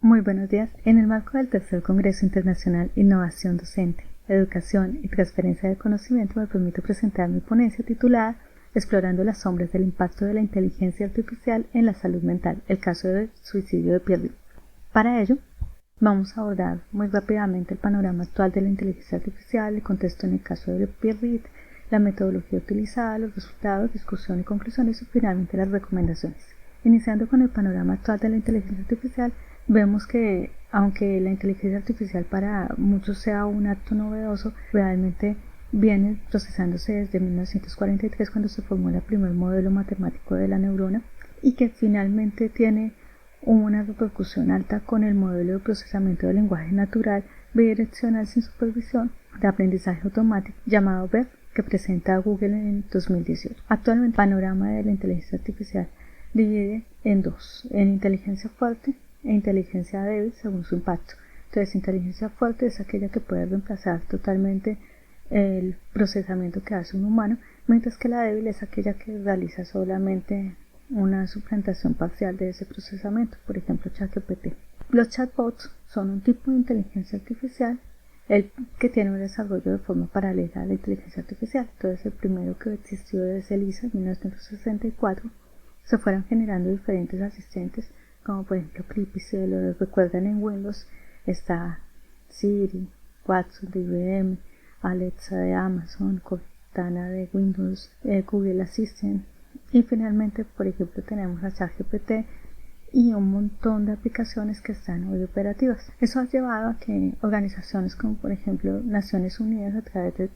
Muy buenos días. En el marco del Tercer Congreso Internacional Innovación Docente, Educación y Transferencia de Conocimiento me permito presentar mi ponencia titulada Explorando las sombras del impacto de la inteligencia artificial en la salud mental, el caso del suicidio de Pierre Ritt. Para ello, vamos a abordar muy rápidamente el panorama actual de la inteligencia artificial, el contexto en el caso de Pierre Ritt, la metodología utilizada, los resultados, discusión y conclusiones y finalmente las recomendaciones. Iniciando con el panorama actual de la inteligencia artificial, vemos que aunque la inteligencia artificial para muchos sea un acto novedoso, realmente viene procesándose desde 1943 cuando se formó el primer modelo matemático de la neurona y que finalmente tiene una repercusión alta con el modelo de procesamiento del lenguaje natural bidireccional sin supervisión de aprendizaje automático llamado BERT que presenta Google en 2018. Actualmente el panorama de la inteligencia artificial divide en dos, en inteligencia fuerte e inteligencia débil según su impacto. Entonces, inteligencia fuerte es aquella que puede reemplazar totalmente el procesamiento que hace un humano, mientras que la débil es aquella que realiza solamente una suplantación parcial de ese procesamiento, por ejemplo ChatGPT. Los chatbots son un tipo de inteligencia artificial que tiene un desarrollo de forma paralela a la inteligencia artificial. Entonces, el primero que existió es el ISA en 1964. Se fueron generando diferentes asistentes, como por ejemplo Clippy. Si lo recuerdan, en Windows está Siri, Watson de IBM, Alexa de Amazon, Cortana de Windows, Google Assistant, y finalmente, por ejemplo, tenemos a ChatGPT y un montón de aplicaciones que están hoy operativas. Eso ha llevado a que organizaciones como por ejemplo Naciones Unidas, a través de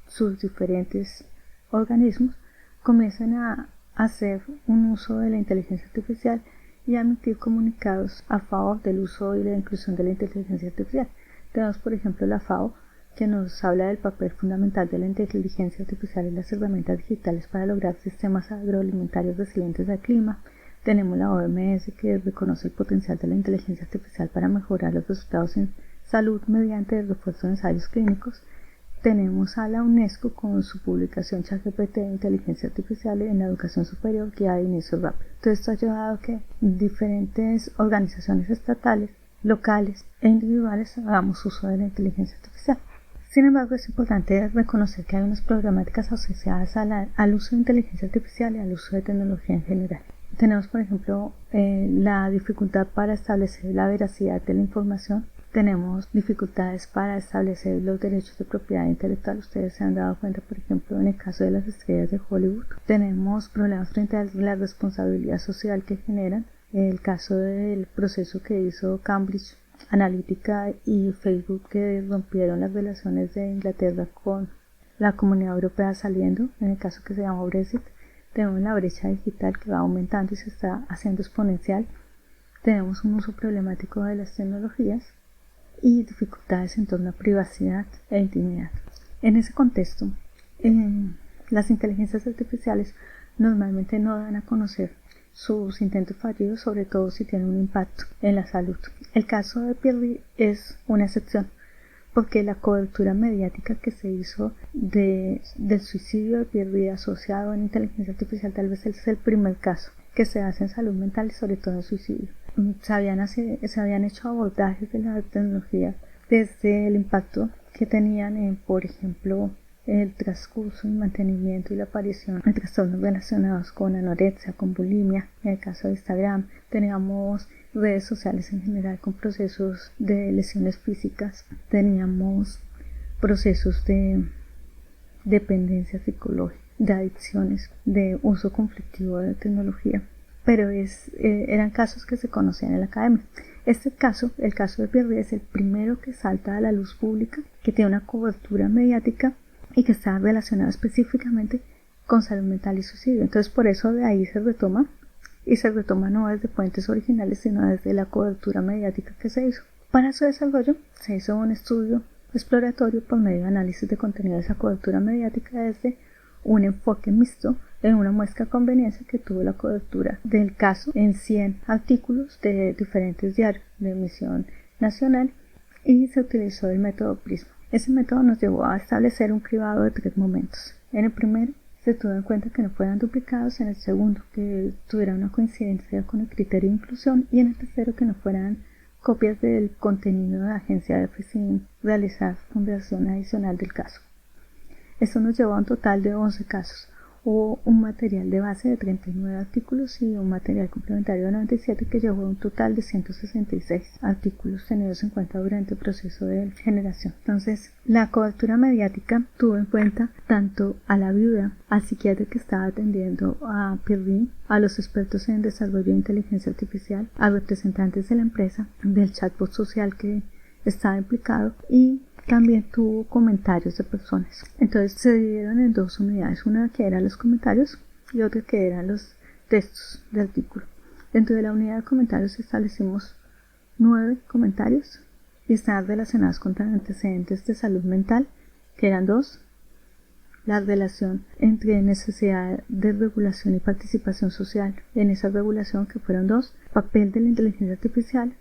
sus diferentes organismos, comiencen a hacer un uso de la inteligencia artificial y a emitir comunicados a favor del uso y la inclusión de la inteligencia artificial. Tenemos por ejemplo la FAO, que nos habla del papel fundamental de la inteligencia artificial en las herramientas digitales para lograr sistemas agroalimentarios resilientes al clima. Tenemos la OMS, que reconoce el potencial de la inteligencia artificial para mejorar los resultados en salud mediante el refuerzo de ensayos clínicos. Tenemos a la UNESCO con su publicación ChatGPT de inteligencia artificial en la educación superior, guía de inicio rápido. Todo esto ha llevado a que diferentes organizaciones estatales, locales e individuales hagamos uso de la inteligencia artificial. Sin embargo, es importante reconocer que hay unas problemáticas asociadas al uso de inteligencia artificial y al uso de tecnología en general. Tenemos, por ejemplo, la dificultad para establecer la veracidad de la información. Tenemos dificultades para establecer los derechos de propiedad intelectual. Ustedes se han dado cuenta, por ejemplo, en el caso de las estrellas de Hollywood. Tenemos problemas frente a la responsabilidad social que generan. El caso del proceso que hizo Cambridge Analytica y Facebook, que rompieron las relaciones de Inglaterra con la Comunidad Europea saliendo, en el caso que se llama Brexit. Tenemos la brecha digital que va aumentando y se está haciendo exponencial. Tenemos un uso problemático de las tecnologías y dificultades en torno a privacidad e intimidad. En ese contexto, las inteligencias artificiales normalmente no dan a conocer sus intentos fallidos, sobre todo si tienen un impacto en la salud. El caso de Pierre Ritt es una excepción, porque la cobertura mediática que se hizo del suicidio de Pierre Ritt asociado a la inteligencia artificial tal vez es el primer caso que se hace en salud mental y sobre todo en suicidio. Se habían hecho abordajes de la tecnología desde el impacto que tenían en, por ejemplo, el transcurso y mantenimiento y la aparición de trastornos relacionados con anorexia, con bulimia. En el caso de Instagram teníamos redes sociales en general con procesos de lesiones físicas, teníamos procesos de dependencia psicológica, de adicciones, de uso conflictivo de tecnología, pero eran casos que se conocían en la academia. Este caso, el caso de Pierre Ritt, es el primero que salta a la luz pública, que tiene una cobertura mediática y que está relacionado específicamente con salud mental y suicidio. Entonces, por eso de ahí se retoma, y se retoma no desde fuentes originales, sino desde la cobertura mediática que se hizo. Para su desarrollo, se hizo un estudio exploratorio por medio de análisis de contenido de esa cobertura mediática desde un enfoque mixto en una muestra de conveniencia que tuvo la cobertura del caso en 100 artículos de diferentes diarios de emisión nacional, y se utilizó el método Prisma. Ese método nos llevó a establecer un cribado de 3 momentos. En el primero, se tuvo en cuenta que no fueran duplicados; en el segundo, que tuviera una coincidencia con el criterio de inclusión; y en el tercero, que no fueran copias del contenido de la agencia F sin realizar fundación adicional del caso. Esto nos llevó a un total de 11 casos. Hubo un material de base de 39 artículos y un material complementario de 97 que llevó a un total de 166 artículos tenidos en cuenta durante el proceso de generación. Entonces, la cobertura mediática tuvo en cuenta tanto a la viuda, al psiquiatra que estaba atendiendo a Pierre, a los expertos en desarrollo de inteligencia artificial, a representantes de la empresa, del chatbot social que estaba implicado y también tuvo comentarios de personas. Entonces se dividieron en dos unidades, una que eran los comentarios y otra que eran los textos de artículo. Dentro de la unidad de comentarios establecimos 9 comentarios y están relacionados con antecedentes de salud mental, que eran 2, la relación entre necesidad de regulación y participación social en esa regulación, que fueron 2, papel de la inteligencia artificial,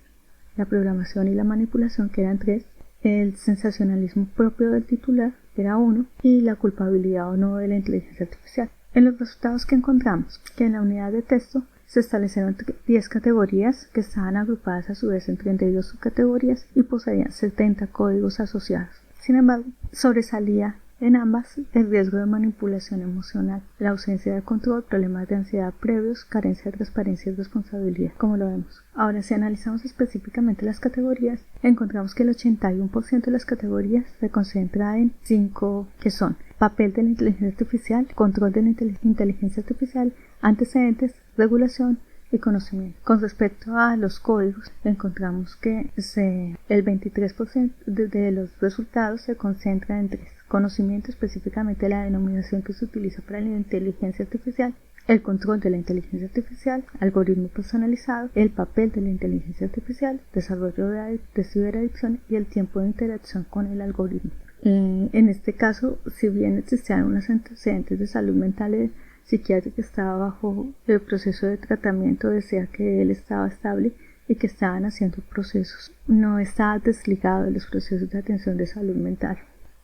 la programación y la manipulación, que eran 3, el sensacionalismo propio del titular, que era 1, y la culpabilidad o no de la inteligencia artificial. En los resultados que encontramos, que en la unidad de texto se establecieron 10 categorías que estaban agrupadas a su vez en 32 subcategorías y poseían 70 códigos asociados. Sin embargo, sobresalía en ambas el riesgo de manipulación emocional, la ausencia de control, problemas de ansiedad previos, carencia de transparencia y responsabilidad, como lo vemos. Ahora, si analizamos específicamente las categorías, encontramos que el 81% de las categorías se concentra en 5 que son: papel de la inteligencia artificial, control de la inteligencia artificial, antecedentes, regulación y conocimiento. Con respecto a los códigos, encontramos que el 23% de los resultados se concentra en 3: conocimiento, específicamente la denominación que se utiliza para la inteligencia artificial, el control de la inteligencia artificial, algoritmo personalizado, el papel de la inteligencia artificial, desarrollo de ciberadicción y el tiempo de interacción con el algoritmo. En este caso, si bien existían unos antecedentes de salud mental, el psiquiatra que estaba bajo el proceso de tratamiento decía que él estaba estable y que estaban haciendo procesos. No estaba desligado de los procesos de atención de salud mental.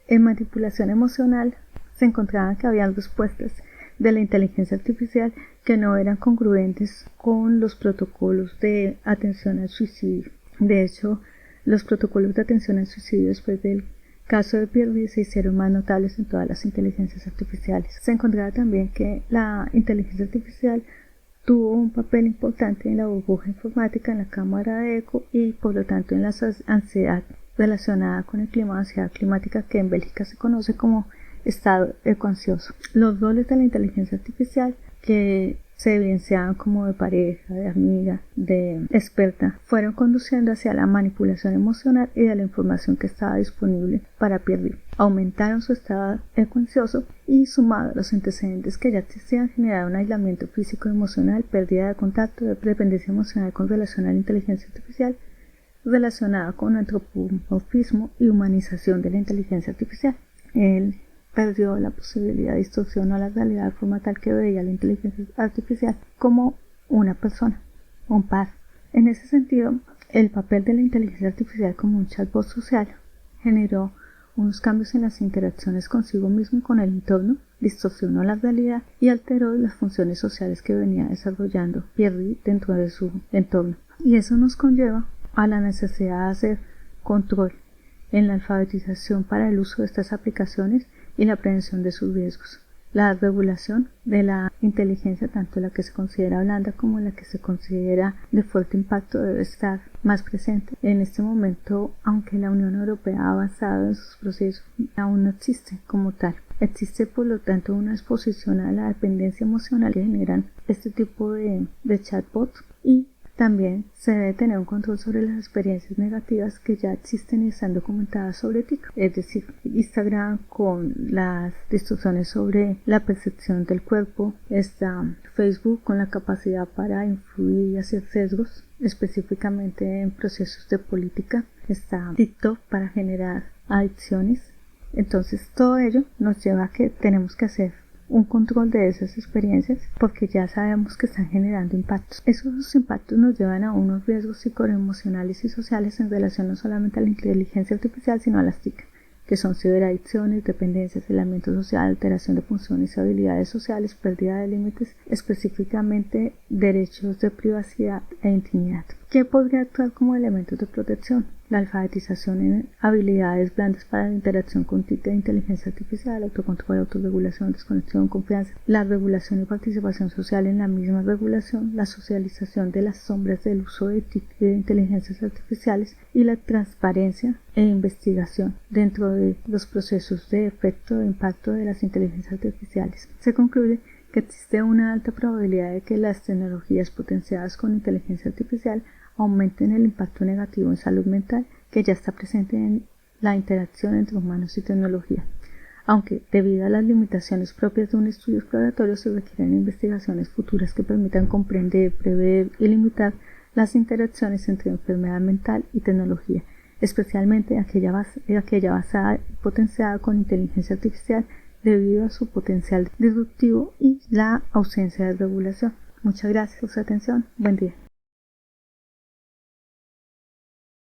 En manipulación emocional se encontraban que habían respuestas de la inteligencia artificial que no eran congruentes con los protocolos de atención al suicidio. De hecho, los protocolos de atención al suicidio después del caso de Pierre se hicieron más notables en todas las inteligencias artificiales. Se encontraba también que la inteligencia artificial tuvo un papel importante en la burbuja informática, en la cámara de eco y por lo tanto en la ansiedad relacionada con el clima, ansiedad climática, que en Bélgica se conoce como estado ecoansioso. Los roles de la inteligencia artificial, que se evidenciaban como de pareja, de amiga, de experta, fueron conduciendo hacia la manipulación emocional y de la información que estaba disponible para Pierre. Aumentaron su estado ecoansioso y, sumado a los antecedentes que ya existían, generaron aislamiento físico y emocional, pérdida de contacto, dependencia emocional con relación a la inteligencia artificial, relacionada con antropomorfismo y humanización de la inteligencia artificial. Él perdió la posibilidad de distorsión a la realidad de forma tal que veía la inteligencia artificial como una persona, un par. En ese sentido, el papel de la inteligencia artificial como un chatbot social generó unos cambios en las interacciones consigo mismo y con el entorno, distorsionó la realidad y alteró las funciones sociales que venía desarrollando Pierre dentro de su entorno. Y eso nos conlleva a la necesidad de hacer control en la alfabetización para el uso de estas aplicaciones y la prevención de sus riesgos. La regulación de la inteligencia, tanto la que se considera blanda como la que se considera de fuerte impacto, debe estar más presente. En este momento, aunque la Unión Europea ha avanzado en sus procesos, aún no existe como tal. Existe, por lo tanto, una exposición a la dependencia emocional que generan este tipo de chatbots, y también se debe tener un control sobre las experiencias negativas que ya existen y están documentadas sobre TikTok, es decir, Instagram con las distorsiones sobre la percepción del cuerpo, está Facebook con la capacidad para influir y hacer sesgos, específicamente en procesos de política, está TikTok para generar adicciones. Entonces todo ello nos lleva a que tenemos que hacer un control de esas experiencias porque ya sabemos que están generando impactos. Esos impactos nos llevan a unos riesgos psicoemocionales y sociales en relación no solamente a la inteligencia artificial sino a las TIC, que son ciberadicciones, dependencias, aislamiento social, alteración de funciones y habilidades sociales, pérdida de límites, específicamente derechos de privacidad e intimidad. ¿Qué podría actuar como elementos de protección? La alfabetización en habilidades blandas para la interacción con TIC de inteligencia artificial, autocontrol, autorregulación, desconexión, confianza, la regulación y participación social en la misma regulación, la socialización de las sombras del uso de TIC de inteligencias artificiales y la transparencia e investigación dentro de los procesos de efecto e impacto de las inteligencias artificiales. Se concluye que existe una alta probabilidad de que las tecnologías potenciadas con inteligencia artificial aumenten el impacto negativo en salud mental que ya está presente en la interacción entre humanos y tecnología. Aunque, debido a las limitaciones propias de un estudio exploratorio, se requieren investigaciones futuras que permitan comprender, prever y limitar las interacciones entre enfermedad mental y tecnología, especialmente aquella basada y potenciada con inteligencia artificial debido a su potencial disruptivo y la ausencia de regulación. Muchas gracias por su atención. Buen día.